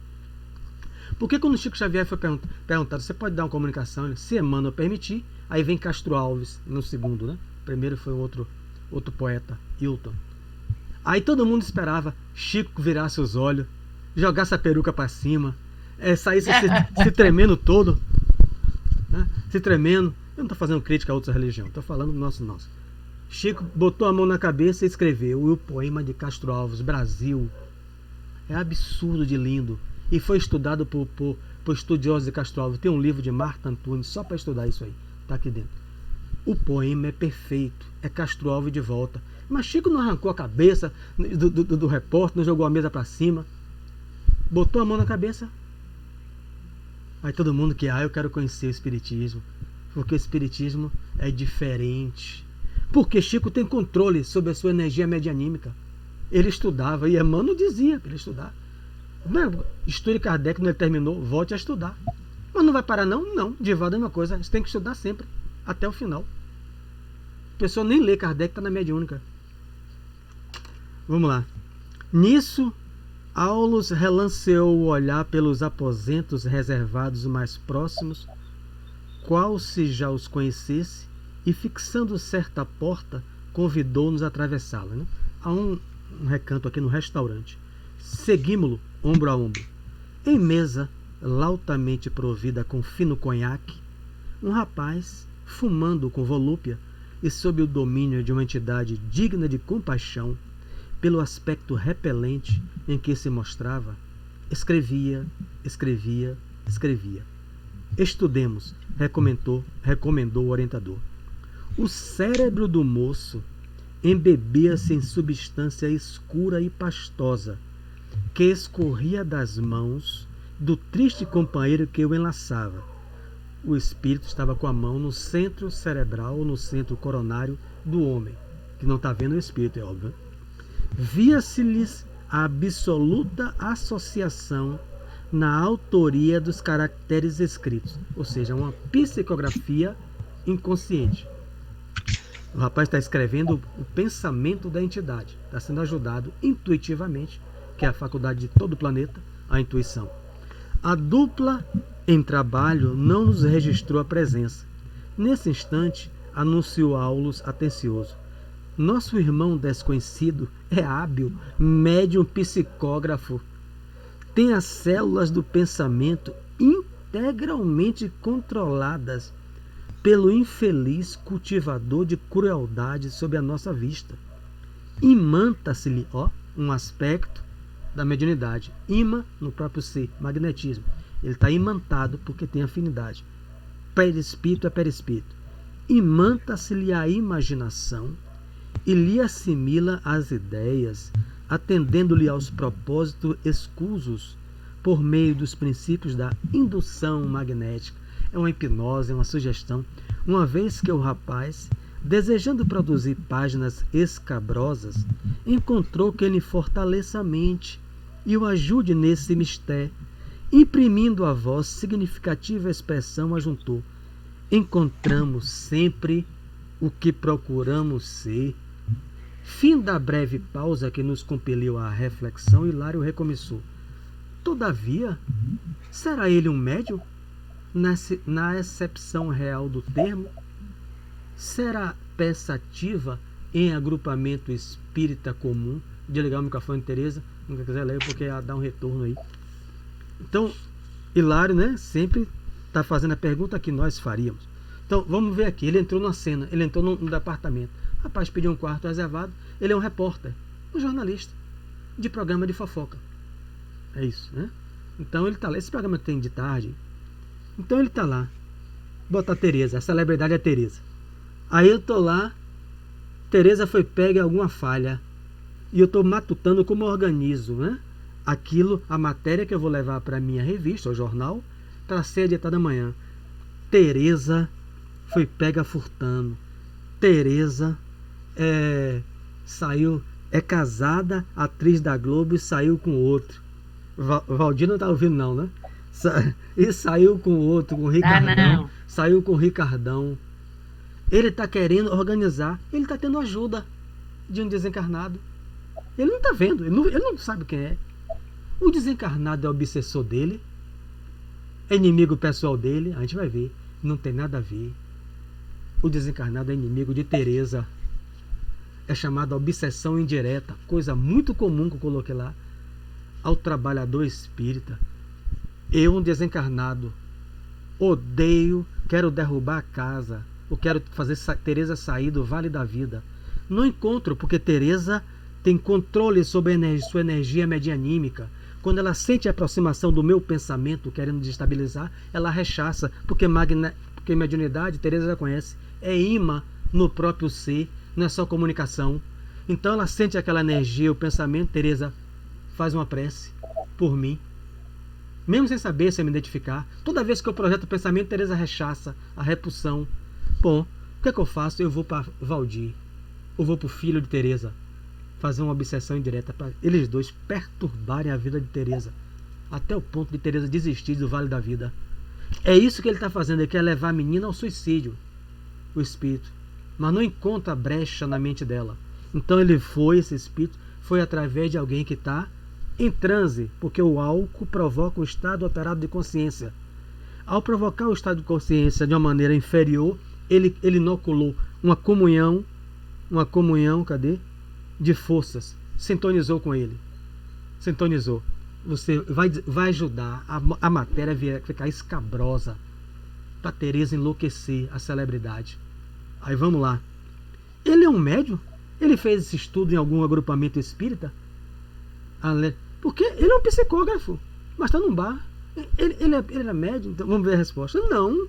Porque quando o Chico Xavier foi perguntado, você pode dar uma comunicação? Se Emmanuel permitir, aí vem Castro Alves no segundo, né? Primeiro foi outro poeta, Hilton. Aí todo mundo esperava Chico virasse os olhos, jogasse a peruca para cima, saísse se tremendo todo, né? Se tremendo. Eu não estou fazendo crítica a outras religiões, estou falando do nosso. Chico botou a mão na cabeça e escreveu o poema de Castro Alves, Brasil. É absurdo de lindo. E foi estudado por estudiosos de Castro Alves. Tem um livro de Marta Antunes só para estudar isso aí. Está aqui dentro. O poema é perfeito. É Castro Alves de volta. Mas Chico não arrancou a cabeça do repórter, não jogou a mesa para cima. botou a mão na cabeça. Aí todo mundo que, eu quero conhecer o Espiritismo, porque o Espiritismo é diferente. Porque Chico tem controle sobre a sua energia medianímica. Ele estudava, e Emmanuel dizia para ele estudar. Estude Kardec, quando ele terminou, volte a estudar. Mas não vai parar não? Não, de volta é uma coisa, você tem que estudar sempre, até o final. A pessoa nem lê Kardec, está na mediúnica. Vamos lá. Nisso, Aulus relanceou o olhar pelos aposentos reservados mais próximos, qual se já os conhecesse, e fixando certa porta, convidou-nos a atravessá-la. Né? Há um recanto aqui no restaurante. Seguimos-lo, ombro a ombro. Em mesa, lautamente provida com fino conhaque, um rapaz, fumando com volúpia e sob o domínio de uma entidade digna de compaixão, pelo aspecto repelente em que se mostrava, escrevia. Estudemos, recomendou o orientador. O cérebro do moço embebia-se em substância escura e pastosa, que escorria das mãos do triste companheiro que o enlaçava. O espírito estava com a mão no centro cerebral, no centro coronário do homem, que não está vendo o espírito, é óbvio. Via-se-lhes a absoluta associação na autoria dos caracteres escritos, ou seja, uma psicografia inconsciente. O rapaz está escrevendo o pensamento da entidade, está sendo ajudado intuitivamente, que é a faculdade de todo o planeta, a intuição. A dupla em trabalho não nos registrou a presença. Nesse instante, anunciou Aulus atencioso. Nosso irmão desconhecido é hábil, médium psicógrafo. Tem as células do pensamento integralmente controladas pelo infeliz cultivador de crueldade sob a nossa vista. Imanta-se-lhe, um aspecto da mediunidade. Imã no próprio ser, magnetismo. Ele está imantado porque tem afinidade. Perispírito é perispírito. Imanta-se-lhe a imaginação e lhe assimila as ideias, atendendo-lhe aos propósitos escusos por meio dos princípios da indução magnética. É uma hipnose, é uma sugestão. Uma vez que o rapaz, desejando produzir páginas escabrosas, encontrou que ele fortaleça a mente e o ajude nesse mistério, imprimindo a voz significativa expressão, ajuntou: encontramos sempre o que procuramos ser. Fim da breve pausa que nos compeliu à reflexão, Hilário recomeçou. Todavia, será ele um médium? Na acepção real do termo? Será peça ativa em agrupamento espírita comum? De ligar o microfone, Tereza, não quiser ler porque dá um retorno aí. Então, Hilário, né, sempre está fazendo a pergunta que nós faríamos. Então, vamos ver aqui. Ele entrou na cena, ele entrou no departamento. O rapaz pediu um quarto reservado. Ele é um repórter, um jornalista de programa de fofoca. É isso, né? Então, ele está lá. Esse programa tem de tarde. Então, ele está lá. Bota a Tereza. A celebridade é a Tereza. Aí eu estou lá. Tereza foi pega em alguma falha. E eu estou matutando como eu organizo, né? Aquilo, a matéria que eu vou levar para a minha revista, o jornal, para ser editada amanhã. Tereza foi pega furtando. Tereza é casada, atriz da Globo, e saiu com outro. Valdir não está ouvindo não, né? E saiu com outro, com o Ricardão. Saiu com o Ricardão. Ele está querendo organizar. Ele está tendo ajuda de um desencarnado. Ele não está vendo, ele não sabe quem é. O desencarnado é o obsessor dele, é inimigo pessoal dele. A gente vai ver, não tem nada a ver. O desencarnado é inimigo de Tereza. É chamada obsessão indireta, coisa muito comum que eu coloquei lá. Ao trabalhador espírita. Eu, um desencarnado, odeio, quero derrubar a casa, eu quero fazer Tereza sair do vale da vida. Não encontro, porque Tereza tem controle sobre sua energia medianímica. Quando ela sente a aproximação do meu pensamento querendo desestabilizar, ela rechaça, porque mediunidade, Tereza já conhece, é imã no próprio ser, não é só comunicação. Então ela sente aquela energia, o pensamento, Tereza faz uma prece por mim, mesmo sem saber, sem me identificar. Toda vez que eu projeto o pensamento, Teresa rechaça, a repulsão. Bom, o que é que eu faço? Eu vou para Valdir, eu vou para o filho de Teresa, fazer uma obsessão indireta para eles dois perturbarem a vida de Teresa, até o ponto de Teresa desistir do vale da vida. É isso que ele está fazendo, ele quer levar a menina ao suicídio, o espírito, mas não encontra brecha na mente dela. Então esse espírito foi através de alguém que está em transe, porque o álcool provoca um estado alterado de consciência. Ao provocar o estado de consciência de uma maneira inferior, ele inoculou uma comunhão, de forças, sintonizou com ele, sintonizou. Você vai ajudar a matéria a ficar escabrosa, para Teresa enlouquecer a celebridade. Aí vamos lá. Ele é um médium? Ele fez esse estudo em algum agrupamento espírita? Porque ele é um psicógrafo, mas está num bar. Ele é médium? Então vamos ver a resposta. Não.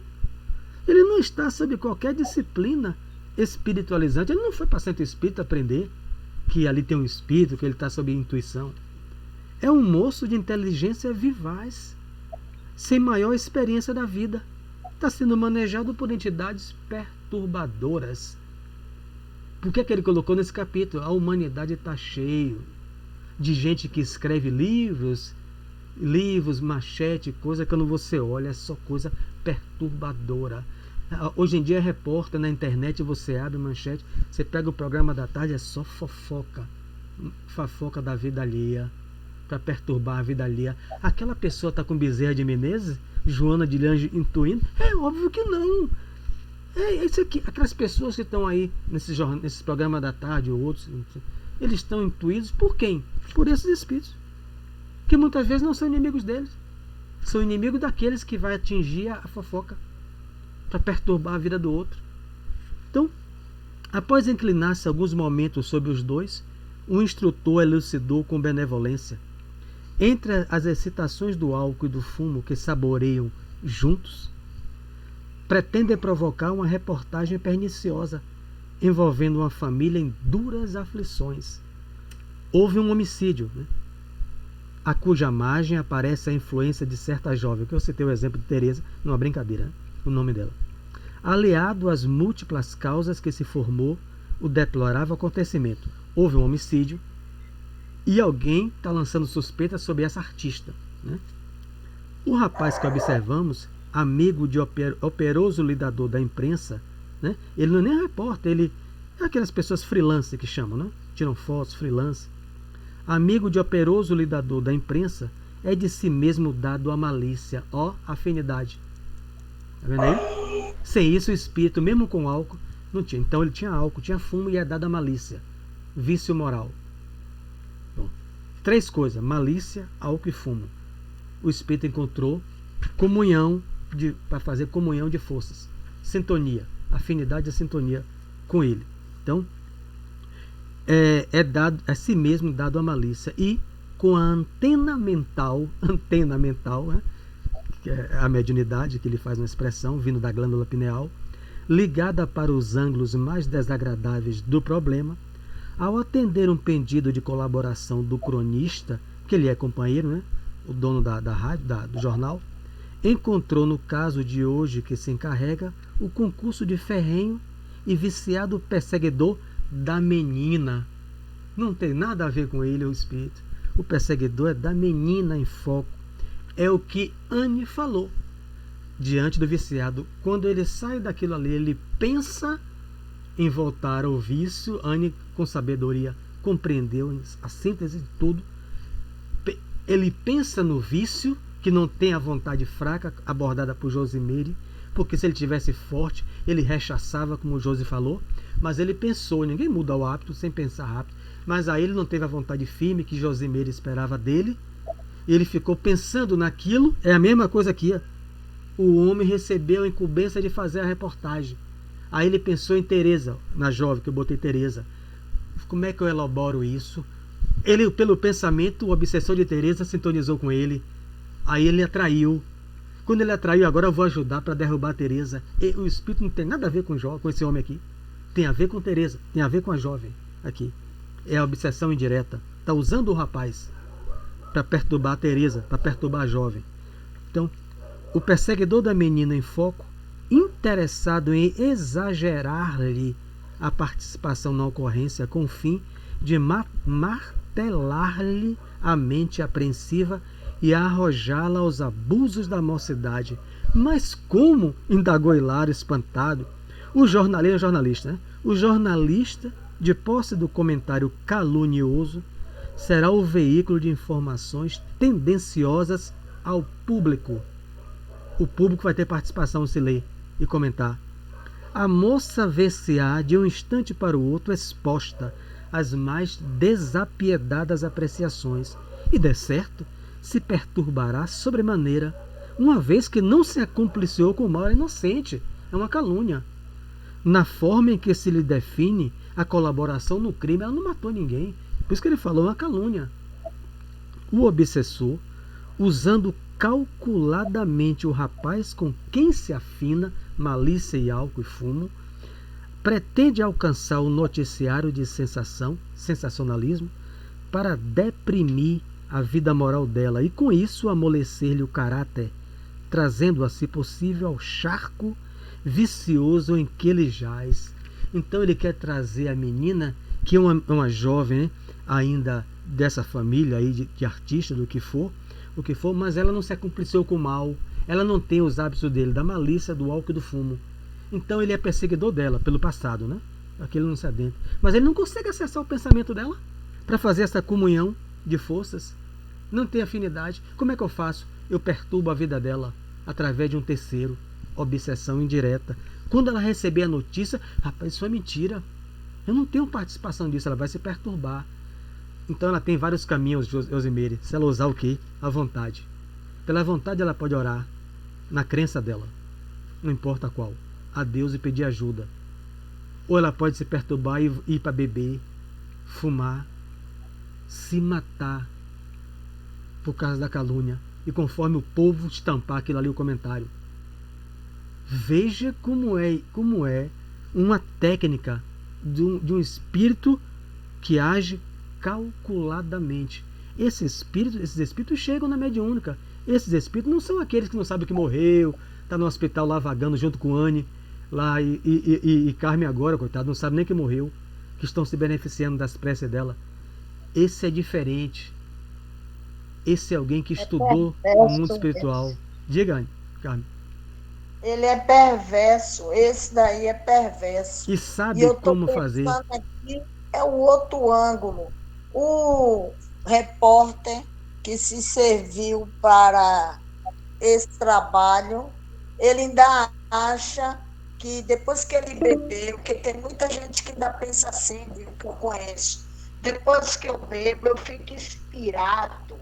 Ele não está sob qualquer disciplina espiritualizante. Ele não foi para centro espírita aprender que ali tem um espírito, que ele está sob intuição. É um moço de inteligência vivaz, sem maior experiência da vida. Está sendo manejado por entidades perturbadoras. Por que ele colocou nesse capítulo? A humanidade está cheio de gente que escreve livros, machete, coisa que quando você olha é só coisa perturbadora. Hoje em dia é repórter na internet, você abre manchete, você pega o programa da tarde, é só fofoca da vida alheia, para perturbar a vida alheia. Aquela pessoa está com Bezerra de Menezes, Joana de Lange intuindo? É óbvio que não. É isso aqui. Aquelas pessoas que estão aí nesses programas da tarde ou outros, eles estão intuídos por quem? Por esses espíritos, que muitas vezes não são inimigos deles, são inimigos daqueles que vai atingir a fofoca, para perturbar a vida do outro. Então, após inclinar-se alguns momentos sobre os dois, o instrutor elucidou com benevolência. Entre as excitações do álcool e do fumo que saboreiam juntos, pretendem provocar uma reportagem perniciosa, envolvendo uma família em duras aflições. Houve um homicídio, a cuja margem aparece a influência de certa jovem, que eu citei o exemplo de Teresa, numa brincadeira, o nome dela. Aliado às múltiplas causas que se formou o deplorável acontecimento. Houve um homicídio e alguém está lançando suspeita sobre essa artista. O rapaz que observamos, amigo de operoso lidador da imprensa, ele não é nem repórter, ele é aquelas pessoas freelance que chamam, tiram fotos, freelance. Amigo de operoso lidador da imprensa, é de si mesmo dado a malícia, afinidade. Tá vendo aí? Sem isso o espírito, mesmo com álcool, não tinha. Então ele tinha álcool, tinha fumo e é dado a malícia, vício moral. Bom, 3 coisas: malícia, álcool e fumo. O espírito encontrou comunhão para fazer comunhão de forças, sintonia, afinidade e sintonia com ele. Então é dado a si mesmo dado a malícia, e com a antena mental, que é a mediunidade que ele faz uma expressão vindo da glândula pineal, ligada para os ângulos mais desagradáveis do problema, ao atender um pedido de colaboração do cronista, que ele é companheiro, o dono da rádio, do jornal, encontrou no caso de hoje que se encarrega o concurso de ferrenho e viciado perseguidor da menina. Não tem nada a ver com ele, o espírito. O perseguidor é da menina em foco. É o que Anne falou diante do viciado. Quando ele sai daquilo ali, ele pensa em voltar ao vício. Anne, com sabedoria, compreendeu a síntese de tudo. Ele pensa no vício, que não tem a vontade fraca, abordada por Josimeire, porque se ele tivesse forte, ele rechaçava, como o Josi falou, mas ele pensou. Ninguém muda o hábito sem pensar rápido, mas aí ele não teve a vontade firme que Josimeire esperava dele. Ele ficou pensando naquilo. É a mesma coisa aqui. O homem recebeu a incumbência de fazer a reportagem. Aí ele pensou em Teresa, na jovem que eu botei Teresa. Como é que eu elaboro isso? Ele, pelo pensamento, o obsessor de Teresa sintonizou com ele. Aí ele atraiu. Quando ele atraiu, agora eu vou ajudar para derrubar a Teresa. E o espírito não tem nada a ver com esse homem aqui. Tem a ver com Teresa, tem a ver com a jovem aqui. É a obsessão indireta. Está usando o rapaz para perturbar a Teresa, para perturbar a jovem. Então, o perseguidor da menina em foco, interessado em exagerar-lhe a participação na ocorrência com o fim de martelar-lhe a mente apreensiva e arrojá-la aos abusos da mocidade. Mas como? Indagou Hilário, espantado. O jornalista, né? O jornalista, de posse do comentário calunioso, será o veículo de informações tendenciosas ao público. O público vai ter participação se ler e comentar. A moça vê-se-á de um instante para o outro exposta às mais desapiedadas apreciações e, de certo, se perturbará sobremaneira, uma vez que não se acompliciou com o mal inocente. É uma calúnia. Na forma em que se lhe define a colaboração no crime, ela não matou ninguém. Por isso que ele falou uma calúnia. O obsessor, usando calculadamente o rapaz com quem se afina malícia e álcool e fumo, pretende alcançar o noticiário de sensacionalismo, para deprimir a vida moral dela e com isso amolecer-lhe o caráter, trazendo-a, se possível, ao charco vicioso em que ele jaz. Então ele quer trazer a menina, que é uma jovem, né, ainda dessa família aí de artista, o que for, mas ela não se acompliciou com o mal, ela não tem os hábitos dele, da malícia, do álcool e do fumo. Então ele é perseguidor dela pelo passado, né? Aquilo não se adentra. Mas ele não consegue acessar o pensamento dela para fazer essa comunhão de forças. Não tem afinidade. Como é que eu faço? Eu perturbo a vida dela através de um terceiro. Obsessão indireta. Quando ela receber a notícia, rapaz, isso é mentira. Eu não tenho participação disso, ela vai se perturbar. Então ela tem vários caminhos, Josimeire. Se ela usar o quê? A vontade. Pela vontade ela pode orar na crença dela. Não importa qual. A Deus e pedir ajuda. Ou ela pode se perturbar e ir para beber, fumar, se matar por causa da calúnia. E conforme o povo estampar aquilo ali, o comentário. Veja como é uma técnica de um espírito que age calculadamente. Esses espíritos chegam na mediúnica. Esses espíritos não são aqueles que não sabem que morreu, está no hospital lá vagando junto com Anne lá, e Carmen agora, coitado, não sabe nem que morreu, que estão se beneficiando das preces dela. Esse é diferente. Esse é alguém que estudou o mundo espiritual. Diga, Anne, Carmen. Ele é perverso, esse daí é perverso. E sabe como fazer. Aqui é o outro ângulo. O repórter que se serviu para esse trabalho, ele ainda acha que depois que ele bebeu, porque tem muita gente que ainda pensa assim, que eu conheço, depois que eu bebo, eu fico inspirado.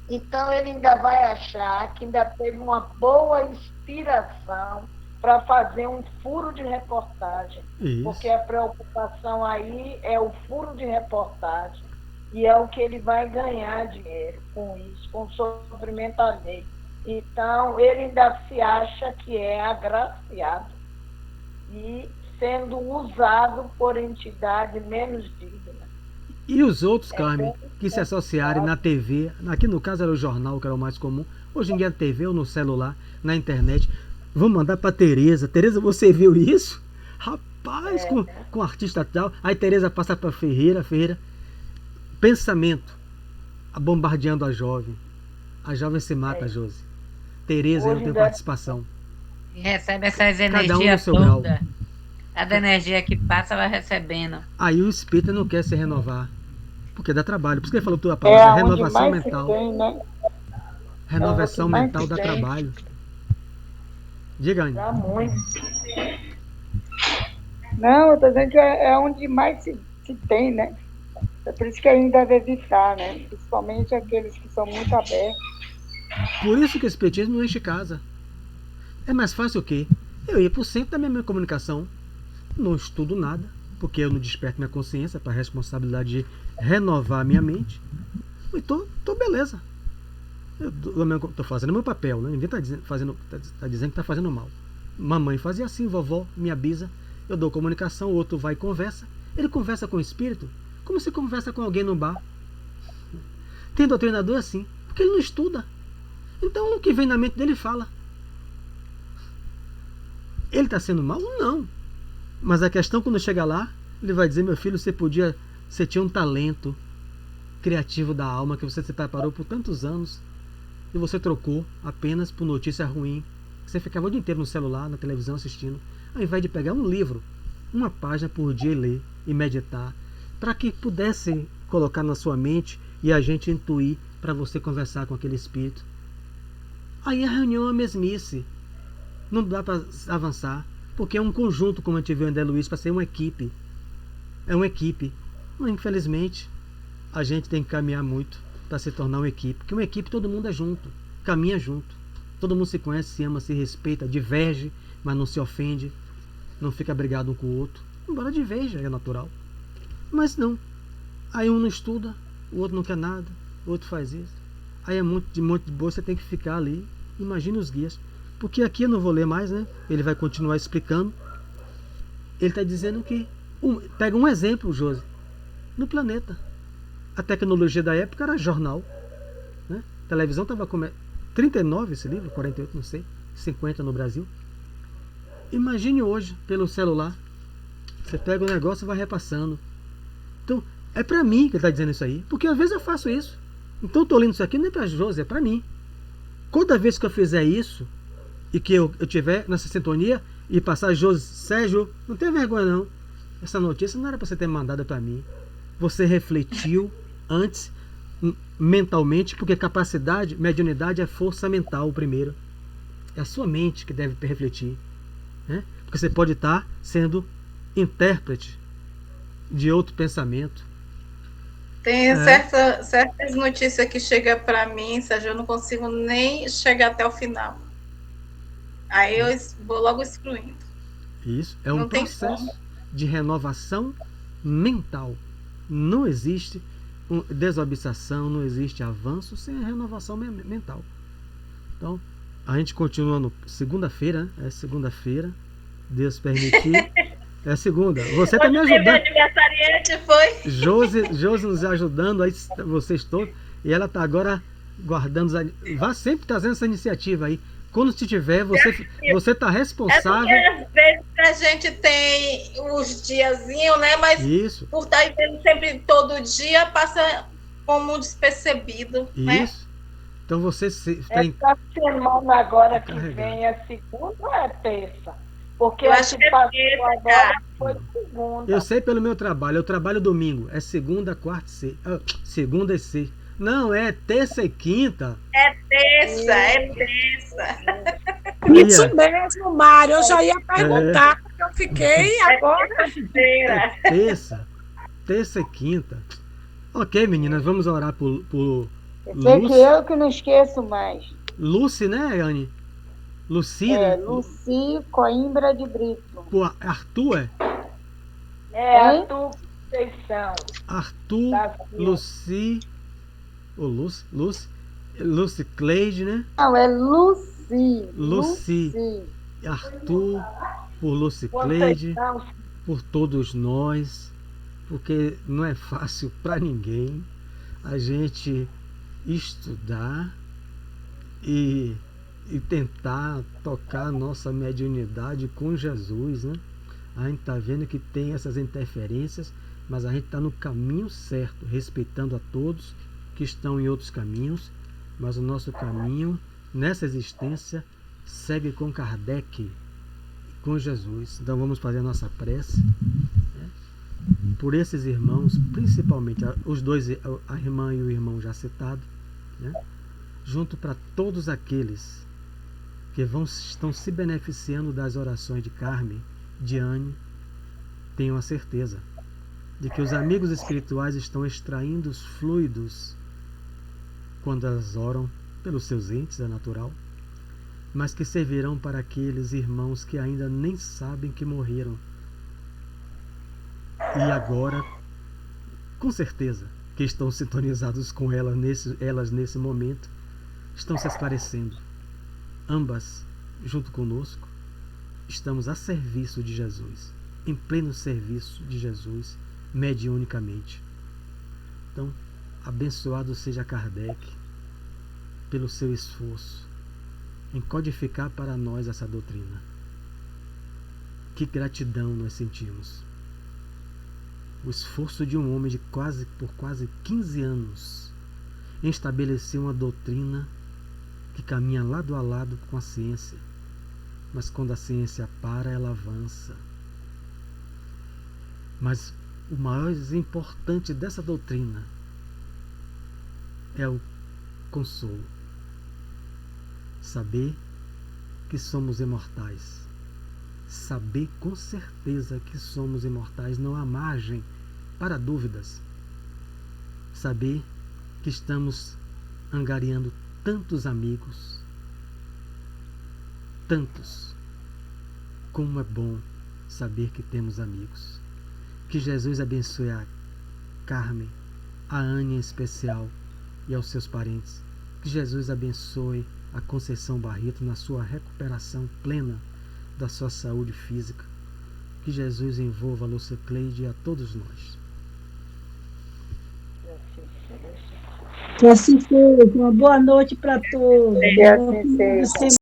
Então ele ainda vai achar que ainda teve uma boa inspiração para fazer um furo de reportagem. Isso. Porque a preocupação aí é o furo de reportagem e é o que ele vai ganhar dinheiro com isso, com o sofrimento alheio. Então ele ainda se acha que é agraciado e sendo usado por entidade menos digna. E os outros, Carmen, que se associarem na TV, aqui no caso era o jornal, que era o mais comum, hoje em dia na TV ou no celular, na internet, vão mandar para Tereza. Tereza, você viu isso? Rapaz, com artista tal. Aí Tereza passa para Ferreira, pensamento, bombardeando a jovem. A jovem se mata, Josi. Tereza não tem participação. E recebe essas energias todas. Cada energia que passa vai recebendo. Aí o espírito não quer se renovar. Porque dá trabalho. Por isso que ele falou toda a palavra, renovação mental. Tem, né? Renovação mental dá trabalho. Diga, Anny. Dá muito. Não, eu estou dizendo que é onde mais se tem, né? É por isso que a gente deve evitar, né? Principalmente aqueles que são muito abertos. Por isso que o espiritismo não enche casa. É mais fácil o quê? Eu ir para o centro da minha comunicação. Não estudo nada, porque eu não desperto minha consciência para a responsabilidade de renovar a minha mente. E tô beleza. Eu tô fazendo meu papel, né? Ninguém tá dizendo que tá fazendo mal. Mamãe fazia assim, vovó, minha bisa. Eu dou comunicação, o outro vai e conversa. Ele conversa com o espírito como se conversa com alguém no bar. Tem doutrinador assim, porque ele não estuda. Então o que vem na mente dele fala. Ele está sendo mal? Não. Mas a questão, quando chega lá, ele vai dizer: meu filho, você tinha um talento criativo da alma que você se preparou por tantos anos e você trocou apenas por notícia ruim. Você ficava o dia inteiro no celular, na televisão assistindo, ao invés de pegar um livro, uma página por dia e ler e meditar, para que pudesse colocar na sua mente e a gente intuir para você conversar com aquele espírito. Aí a reunião é uma mesmice. Não dá para avançar, porque é um conjunto, como a gente viu em André Luiz, para ser uma equipe. É uma equipe. Mas, infelizmente, a gente tem que caminhar muito para se tornar uma equipe. Porque uma equipe todo mundo é junto, caminha junto. Todo mundo se conhece, se ama, se respeita, diverge, mas não se ofende, não fica brigado um com o outro. Embora diverja, é natural. Mas não. Aí um não estuda, o outro não quer nada, o outro faz isso. Aí é muito de boa, você tem que ficar ali. Imagina os guias. Porque aqui eu não vou ler mais, né? Ele vai continuar explicando. Ele está dizendo que... pega um exemplo, Josi. No planeta. A tecnologia da época era jornal. Né? A televisão estava com 39 esse livro, 48, não sei. 50 no Brasil. Imagine hoje, pelo celular. Você pega o negócio e vai repassando. Então, é para mim que ele está dizendo isso aí. Porque às vezes eu faço isso. Então eu estou lendo isso aqui não é para Josi, é para mim. Toda vez que eu fizer isso, e que eu tiver nessa sintonia e passar Josi, Sérgio, não tem vergonha não. Essa notícia não era para você ter mandado para mim. Você refletiu antes mentalmente, porque capacidade, mediunidade é força mental primeiro. É a sua mente que deve refletir. Né? Porque você pode estar sendo intérprete de outro pensamento. Tem certas notícias que chegam para mim, Sérgio, eu não consigo nem chegar até o final. Aí eu vou logo excluindo. Isso é um processo de renovação mental. Não existe desobsessão, não existe avanço sem a renovação mental. Então, a gente continua no segunda-feira, né? É segunda-feira, Deus permitir. É segunda. Você está me ajudando. Aniversariante foi. Josi nos ajudando, aí vocês todos. E ela está agora guardando. Vá sempre trazendo essa iniciativa aí. Quando se tiver, você está responsável. É porque às vezes a gente tem os diazinhos, né? Mas isso. Por estar vendo sempre todo dia, passa como despercebido. Isso. Né? Então você tem. Essa semana agora que vem é segunda ou é terça? Porque eu acho que passou agora foi segunda. Eu sei pelo meu trabalho. Eu trabalho domingo. É segunda, quarta e sexta. Segunda e sexta. Não, é terça e quinta. É terça. Isso mesmo, Mário. Eu já ia perguntar, porque eu fiquei agora. Terça e quinta. Ok, meninas, vamos orar por Lúcia. Sei que eu que não esqueço mais. Lúcia, né, Anne? Lucina? Luci Coimbra de Brito. Pô, Arthur Arthur Conceição. Arthur, Luci... Lucy Cleide, né? Não, é Luci. Arthur, por Lucy Cleide, por todos nós, porque não é fácil para ninguém a gente estudar e tentar tocar a nossa mediunidade com Jesus, né? A gente está vendo que tem essas interferências, mas a gente está no caminho certo, respeitando a todos que estão em outros caminhos, mas o nosso caminho nessa existência segue com Kardec, com Jesus. Então vamos fazer a nossa prece, né? Por esses irmãos, principalmente os dois, a irmã e o irmão já citado, né? Junto para todos aqueles que estão se beneficiando das orações de Carmen, de Anne. Tenham a certeza de que os amigos espirituais estão extraindo os fluidos quando elas oram pelos seus entes, é natural, mas que servirão para aqueles irmãos que ainda nem sabem que morreram. E agora, com certeza, que estão sintonizados com elas nesse momento, estão se esclarecendo. Ambas, junto conosco, estamos a serviço de Jesus, em pleno serviço de Jesus, mediunicamente. Então, abençoado seja Kardec, pelo seu esforço em codificar para nós essa doutrina. Que gratidão nós sentimos. O esforço de um homem por quase 15 anos em estabelecer uma doutrina que caminha lado a lado com a ciência. Mas quando a ciência para, ela avança. Mas o mais importante dessa doutrina é o consolo. Saber que somos imortais. Saber com certeza que somos imortais, não há margem para dúvidas. Saber que estamos angariando tantos amigos, tantos. Como é bom saber que temos amigos. Que Jesus abençoe a Carmen, a Anne em especial e aos seus parentes. Que Jesus abençoe a Conceição Barreto na sua recuperação plena da sua saúde física. Que Jesus envolva a Lúcia Cleide e a todos nós. Que assim seja. Uma boa noite para todos. Que assim seja.